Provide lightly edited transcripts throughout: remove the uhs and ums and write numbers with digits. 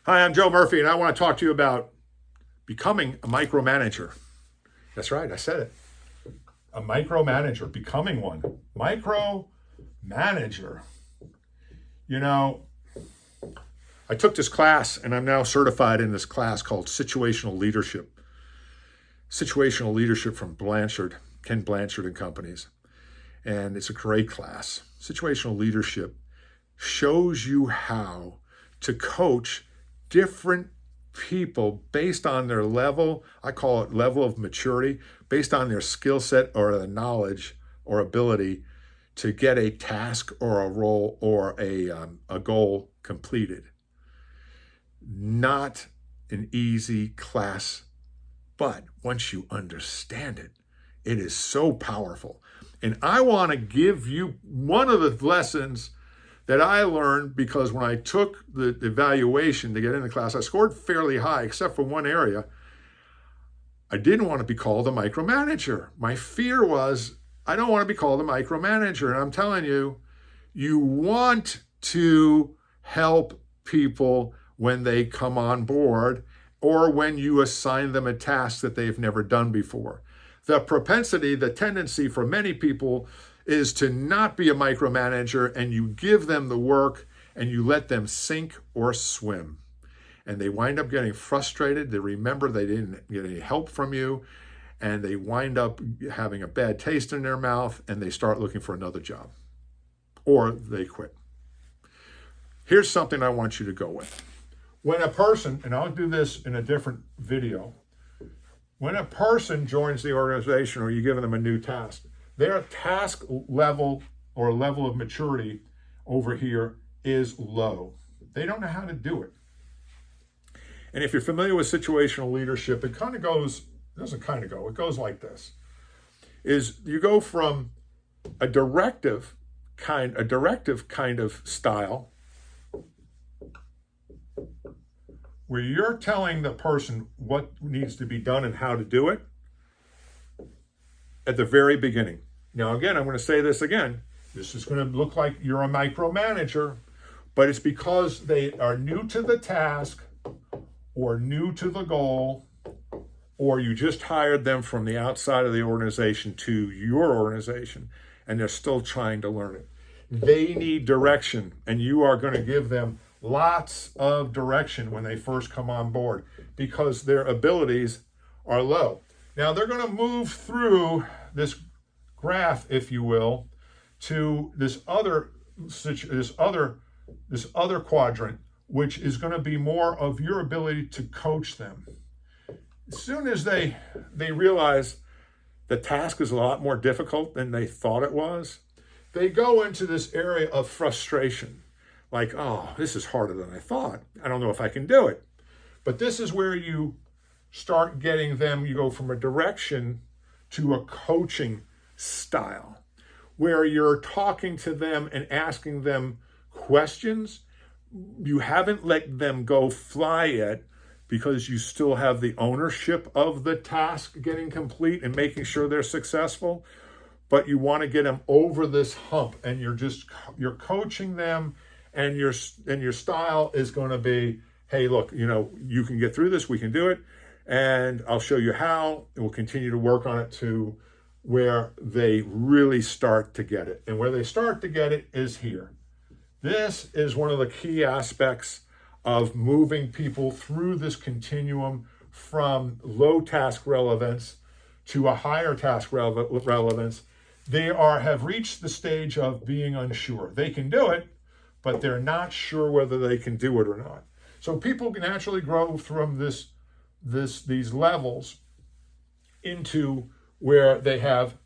Hi, I'm Joe Murphy, and I want to talk to you about becoming a micromanager. That's right, I said it. A micromanager, becoming one. Micromanager. You know, I took this class, and I'm now certified in this class called Situational Leadership. Situational Leadership from Blanchard, Ken Blanchard and Companies. And it's a great class. Situational Leadership shows you how to coach different people based on their level, I call it level of maturity, based on their skill set or the knowledge or ability to get a task or a role or a goal completed. Not an easy class, but once you understand it, it is so powerful. And I want to give you one of the lessons that I learned, because when I took the evaluation to get into class, I scored fairly high, except for one area. I didn't want to be called a micromanager. My fear was, I don't want to be called a micromanager. And I'm telling you, you want to help people when they come on board or when you assign them a task that they've never done before. The propensity, the tendency for many people is to not be a micromanager, and you give them the work and you let them sink or swim. And they wind up getting frustrated. They remember they didn't get any help from you, and they wind up having a bad taste in their mouth, and they start looking for another job, or they quit. Here's something I want you to go with. When a person, and I'll do this in a different video, when a person joins the organization or you give them a new task, their task level or level of maturity over here is low. They don't know how to do it. And if you're familiar with situational leadership, it kind of goes, it doesn't kind of go, it goes like this. Is you go from a directive kind of style where you're telling the person what needs to be done and how to do it at the very beginning. Now, again, I'm going to say this again. This is going to look like you're a micromanager, but it's because they are new to the task or new to the goal, or you just hired them from the outside of the organization to your organization, and they're still trying to learn it. They need direction, and you are going to give them lots of direction when they first come on board because their abilities are low. Now, they're going to move through this graph, if you will, to this other quadrant, which is going to be more of your ability to coach them. As soon as they realize the task is a lot more difficult than they thought it was, they go into this area of frustration. Like, oh, this is harder than I thought. I don't know if I can do it. But this is where you start getting them, you go from a direction to a coaching style, where you're talking to them and asking them questions. You haven't let them go fly yet because you still have the ownership of the task getting complete and making sure they're successful. But you want to get them over this hump, and you're coaching them, and your style is going to be, hey, look, you can get through this, we can do it, and I'll show you how, and we'll continue to work on it to where they really start to get it. And where they start to get it is here. This is one of the key aspects of moving people through this continuum from low task relevance to a higher task relevance. They have reached the stage of being unsure. They can do it, but they're not sure whether they can do it or not. So people can naturally grow from these levels into where they have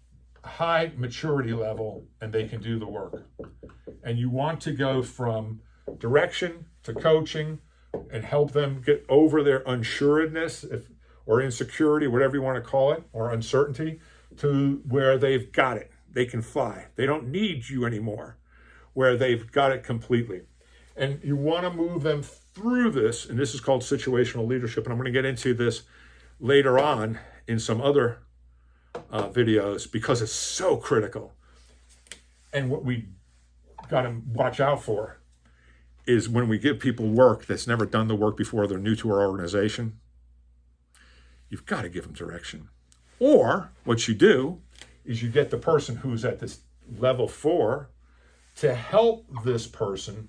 high maturity level and they can do the work. And you want to go from direction to coaching and help them get over their unsureness or insecurity, whatever you want to call it, or uncertainty, to where they've got it. They can fly. They don't need you anymore, where they've got it completely. And you want to move them through this, and this is called situational leadership, and I'm going to get into this later on in some other videos because it's so critical. And what we got to watch out for is when we give people work that's never done the work before, they're new to our organization, you've got to give them direction. Or what you do is you get the person who's at this level 4 to help this person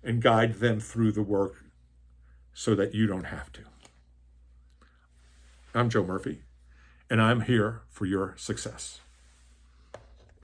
and guide them through the work so that you don't have to. I'm Joe Murphy, and I'm here for your success.